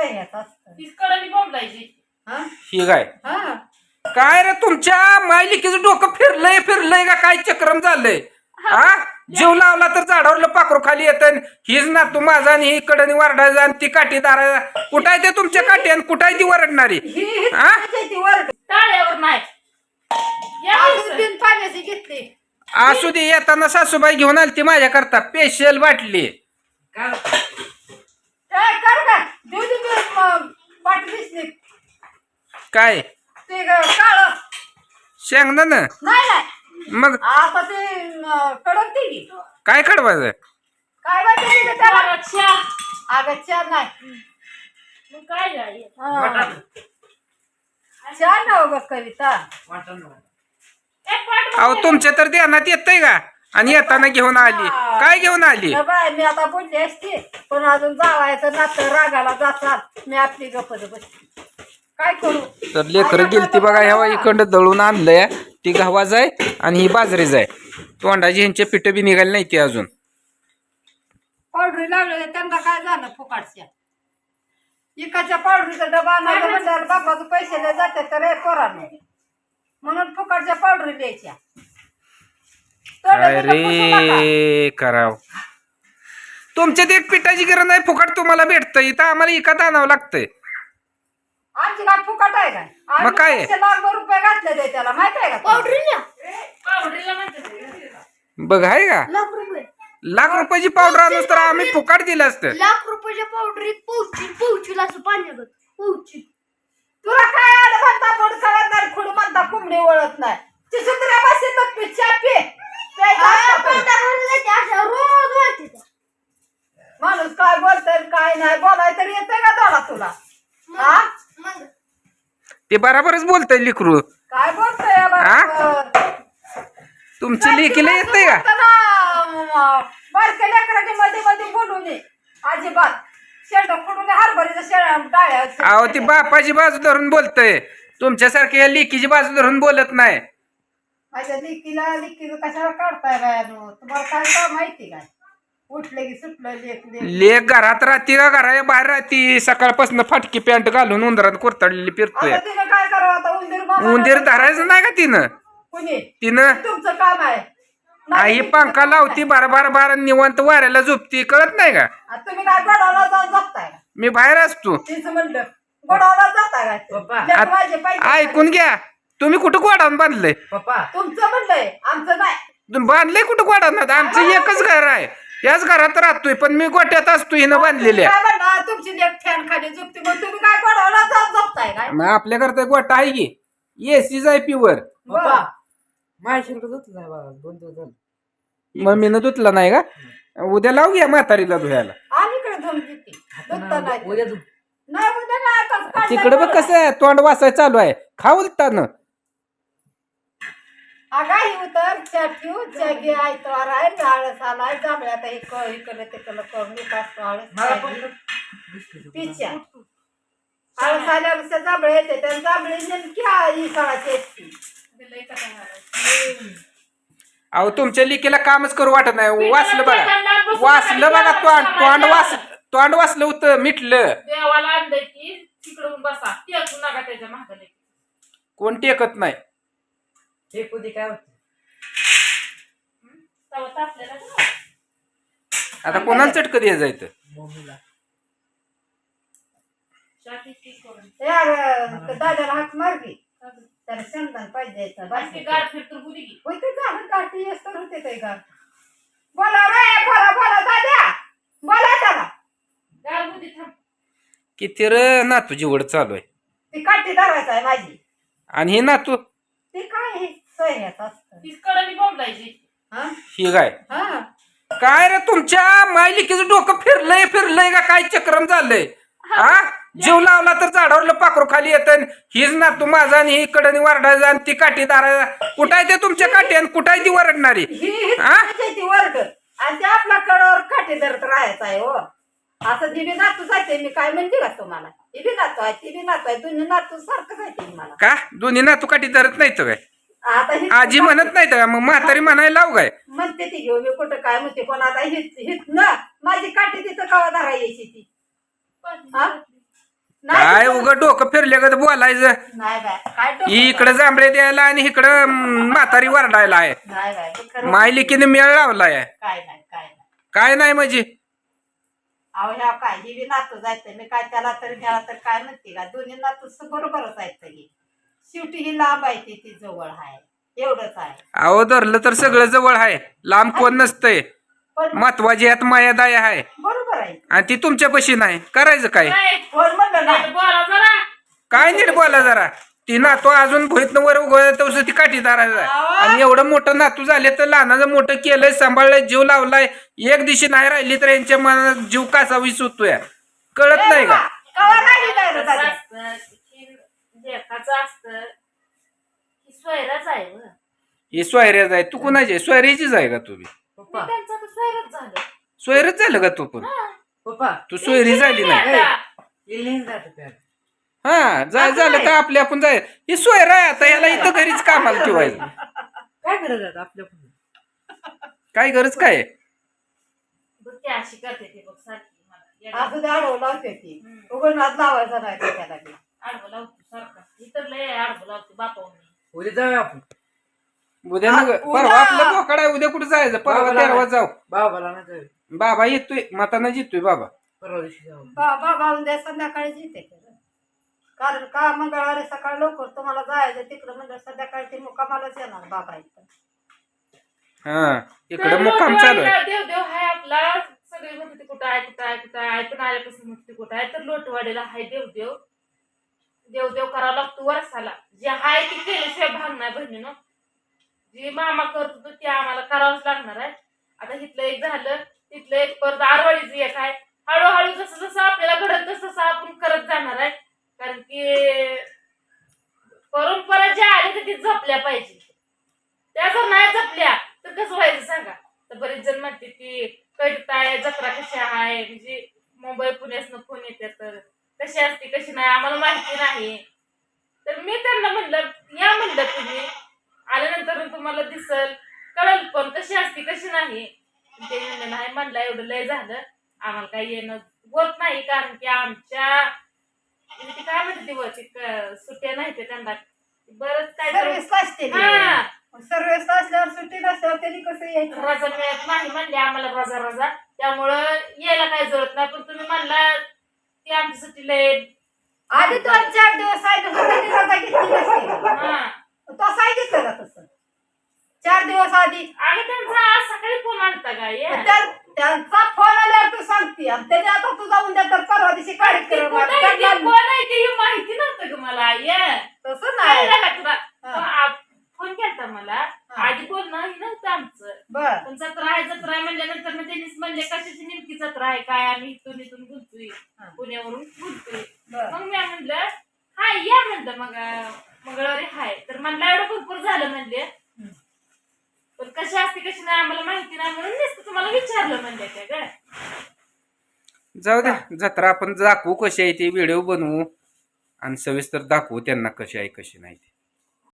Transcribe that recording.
सोयऱ्यात असतं. ही काय हा काय रे तुमच्या मायलिकीचं डोकं फिरलंय का काय चक्रम झालंय हा जीव लावला तर झाडावरलं पाखरू खाली येतं हीच ना तू माझा आणि ही कडनी वारडायचा आणि ती काठी दारा कुठं आहे ते तुमच्या काठी आणि कुठं आहे ती वरडणारी हा ती वरड टाळ्यावर नाही बिन पाण्याची घेतली. असू दे येताना सासूबाई घेऊन आली ती माझ्या करता स्पेशल बाटली काय कर का देऊ दे मी, पाठी दिसली काय ते काळ शेंगदाण नाही नाही मग आता ते कडक ती काय कडवायचं काय माहिती त्याला चहा. अगं चहा नाही मग काय झालं? हा. चहा ना ग कविता एक पाट अहो तुमच्या तर ध्यानात येतंय का आणि येताना घेऊन आली काय घेऊन आली न बाय मी आता बोलली असती पण अजून जावायचं नातं रागाला जातात मी आपली गपत बसली काय करू तर लेकरं गेलती बघा ह्या इकडं दळून आणलंय ती गव्हाच आहे आणि ही बाजरीच आहे तोंडाची ह्यांचे पिठं बी निघाली नाही ती अजून पावडरी लावले त्यांना काय झालं फुकाटच्या इकाच्या पावडरीचा डबा आणायला म्हणल्यावर बापाचं पैसे लय जाते तर हे पोरांना म्हणून फुकाटच्या पावडरी द्यायच्या काय रे कराव तुमच्यात एक पिठाची गरज नाही फुकट तुम्हाला भेटतं इथं आम्हाला इकत आणावं लागतंय आमची काय फुकट आहे काय मग काय आहे? आम्ही लाख रुपये घातले ते त्याला माहित आहे का पावडरीला म्हणतात बघ आहे का लाख रुपये लाख रुपयाची पावडर आणूस तर आम्ही फुकट दिलं असतं लाख रुपयाच्या पावडरीत पोहचील असं पाण्यात पोहची तुला काय आलं म्हणता बोट कळत नाही खुड म्हणता कोंबडी वळत नाही ती सुंदऱ्या बसी नक्की चापे रोज वाटते माणूस काय बोलतोय काय नाही बोलाय तरी येतंय का दोडा तुला हा ते बराबरच बोलतंय लिकरू काय बोलतोय बरं? तुमची लेकीला येतंय का बारक्या लेकरांनी मध्ये मध्ये बोलू नये अजिबात शेंड फोडून हरभरीचं शेळ्या टाळ्या अहो ती बापाची बाजू धरून बोलतय तुमच्यासारख्या या लेकीची बाजू धरून बोलत नाही माझ्या लिकीचं कशाला काढताय बायानो तुम्हाला काय काय माहिती काय उठलं की सुटलं लेक लेक घरात राहती का घरा बाहेर राहती सकाळपासून फाटकी पॅन्ट घालून उंदरात कुरतडलेली फिरतोय आता तिनं काय करावं आता उंदीर उंदीर धरायचं नाही का तिनं कुणी तिनं तुमचं काम आहे आई पंखा लावती बार निवांत वाऱ्याला झोपती कळत नाही का आता तुम्ही काय गडावला जाऊन जगताय का मी बाहेर असतो तिचं म्हणलं गडावला जाताय काय लेक माझे पाहिजे ऐकून घ्या तुम्ही कुठं गोडाऊन बांधलंय तुमचं म्हणलंय आमचं नाही तुम्ही बांधलंय कुठं गोडाऊन आमचं एकच घर आहे याच घरात राहतोय पण मी गोट्यात असतो हिनं बांधलेल्या काय म्हणणार तुमची लेक फॅन खाली झोपते मग तुम्ही काय गडावला जाऊन जगताय काय मग आपल्या करता गोटा आहे की एसीच आहे प्युअर बरं. मम्मीनं धुतला नाही का उद्या लावू घ्या म्हातारीला धुयाला आणि इकडे धुवून देते धुता नाही नाही उद्या नाही आता काढलंय तिकडे बघ बरं. कसं आहे तोंड वाचाय चालू आहे खाऊलतान आगाही उतर च्या ठेवू च्या घे आयतवार आहे आळस आलाय जांभळ्या आता हे इकडे तिकडे करून विकास आळस पिच्या आळस आल्यावर त्या जांभळे येते त्या जांभळे नेमकी ही काळाची येते अहो तुमच्या लिकीला कामच करू वाटत नाही वाचलं बघा तोंड वाचलं होतं मिटलं देवाला आणलंय की तिकडून बसा टेकू नका त्याच्या मागं कोण टेकत नाही तवा तापलेला का? आता कोणाला चटकं द्या जायचं शाकी ती करून. यार त्या दादाला हात मारली त्याला शेंगदाण पाहिजे आणखी गार फिरतो बुदी की. होते झालं काठी तर होते काही का बोला रे बोला दादा बोला त्याला गार बुदी थांब. किती र नातू जीवड चालू आहे ती काठी धरायचं आहे माझी आणि हे नातू ते काय हे सोयऱ्यात असतं ती कडनी बोंबलायची हा ही काय हा काय रे तुमच्या मायलिकीचं डोकं फिरलंय का काय चक्रम झालंय हा जीव लावला तर झाडावरलं पाखरू खाली येतं हीच ना तू माझा आणि ही कडनी वारडायचा आणि ती काठी दारायचा कुठं आहे ते तुमच्या काठी आणि कुठं आहे ती वरडणारी हा ती वर्ग आणि ते आपल्या कडावर काठी धरत राहायचं आहे हो असं दिली नातू जाते मी काय म्हणते का तुम्हाला ती बी नातू आहे ती बी नातू आहे दोन्ही नातू सारखं जायते मला का दोन्ही नातू काठी धरत नाही काय आता ही आजी म्हणत नाही का मग म्हातारी म्हणायला लाव काय म्हणते ती घेऊ मी कुठं काय म्हणते कोण आता हित ना माझी काठी तिथं कवा धरा यायची ती हा काय उग डोकं फिरले का बोलायचं नाही बाय काय डोकं इकडे जांभळे द्यायला आणि इकडं म्हातारी वरडायला आहे. नाही बाय हे खरं मायलिकीने मेळ लावलाय. काय नाही काय नाही काय नाही म्हणजे अहो ह्या काय ही बी नातू जायचं मी काय त्याला तरी घ्याला तर काय म्हणते का दोन्ही नातू बरोबरच जायचं ही शेवटी ही लांब आहे ती जवळ आहे एवढंच आहे. अहो धरलं तर सगळं जवळ आहे, लांब कोण नसतंय. पण महत्वाची यात मायादाय आहे बरोबर आहे आणि ती तुमच्यापाशी नाही. करायचं काय? कोण म्हणलं नाही काय नीट बोला जरा. ती नातू अजून भुईतनं वर उगवत ती काठीदार आहे. आणि एवढं मोठं नातू झाले तर लहानाचं मोठं केलंय, सांभाळलंय, जीव लावलाय. एक दिवशी नाही राहिली तर यांच्या मनात जीव कसा विसरतोय कळत नाही का? कवा राहिली काय रे दादा? स्वयराच आहे व. ही सोयऱ्याच आहे. तू कुणाची आहे? सोयऱ्याचीच आहे का तुम्ही? त्यांचं तर स्वयरच झालं. सोयरच झालं का तू पण? पप्पा तू सोयरी झाली नाही. येईल जातो त्या हा जाय झालं तर आपल्या आपण जाय. ही सोयर आहे आता, याला इथं घरीच कामाला ठेवायचं. काय करत आहेत आपल्या पुढे काय गरज काय? बघ ती अशी करते ती बघ सारखी मला येडा. असं ते आडवं लावते ती उघड नाद लावायचा नाही ते त्याला बी. आडवं लावतो सारखा इतर लय आडवं लावतो बापावून. उद्या जाऊया आपण उद्या नग परवा आपलं बोकड आहे. उद्या कुठे जायचं? परवा तेरवा जाऊ. बाबाला ना जाऊ बाबा येतोय, माताना जितोय बाबा. परवा दिवशी जाऊ बाबा उद्या संध्याकाळी येते कारण का मंगळवारी सकाळी लवकर तुम्हाला जायचं तिकडं म्हणजे संध्याकाळी ते मुक्कामालाच येणार बाबा इथं. हा इकडे मुक्काम चालू आहे. देव देव हाय आपला. सगळे म्हणते कुठं आहे कुठं आहे कुठं आहे पण आल्यापासून म्हणते कुठं आहे तर लोटवाडीला हाय देव देव देव देव करावं लागतो वर्षाला. जे हाय ते केल्याशिवाय भाग नाही बहिणीनं. जे मामा करत होतो ते आम्हाला करावंच लागणार आहे. आता इथलं एक झालं तिथलं एक परत आरवाडीचं एक आहे. हळूहळू जसं जसं आपल्याला घडत तसं आपण करत जाणार आहे. कारण की परंपरा ज्या आल्या तर ती जपल्या पाहिजे. त्या जर नाही जपल्या तर कसं व्हायचं सांगा. तर बरेच जण म्हणते की कळताय जत्रा कशी आहे म्हणजे मुंबई पुण्यातनं फोन येते तर कशी असते कशी नाही आम्हाला माहिती नाही. तर मी त्यांना म्हणलं या म्हणलं तुम्ही आल्यानंतर तुम्हाला दिसल कळल पण कशी असते कशी नाही. ते म्हणलं नाही म्हणलं एवढं लय झालं आम्हाला काही येणं होत नाही कारण की आमच्या ते काय म्हणते सुट्ट्या नाही ते त्यांना बरंच काय सर्विस असते हा सर्विस असल्यावर सुट्टी नसल्यावर त्यांनी कसं यायचं. रजा मिळत नाही म्हणले आम्हाला रजा रजा त्यामुळं यायला काही जळत नाही पण तुम्ही म्हणला ती आमच्यासाठी लय आधी 2-4 दिवस आहे रजा घेतली नसते. हा तो सांगितलं का तसं 4 दिवस आधी आणि त्यांचा आज सकाळी फोन आणता का ये त्यांचा फोन आल्यावर तू सांगते आणि त्याच्या आता तू जाऊन द्या तर परवा दिवशी कार्यक्रम आहे. कोण आहे ते हे माहिती नव्हतं का मला ये तसं नाही कळलं का तुला फोन केलता मला आधी बोल नाही नव्हतं आमचं बर पण जत्रा आहे म्हणल्यानंतर मग त्यांनीच म्हणले कशाची नेमकी जत्रा आहे काय आम्ही इथून बोलतोय पुण्यावरून बोलतोय. बर मग मी म्हणलं हाय या म्हणलं मग मंगळवारी हाय तर म्हणलं एवढं भरपूर झालं म्हणले पण कशी असते कशी नाही आम्हाला माहिती नाही म्हणून नुसतं तुम्हाला विचारलं म्हणले त्या काय. जाऊ द्या जत्रा आपण दाखवू कशी आहे ती व्हिडिओ बनवू आणि सविस्तर दाखवू त्यांना कशी आहे कशी नाही ती.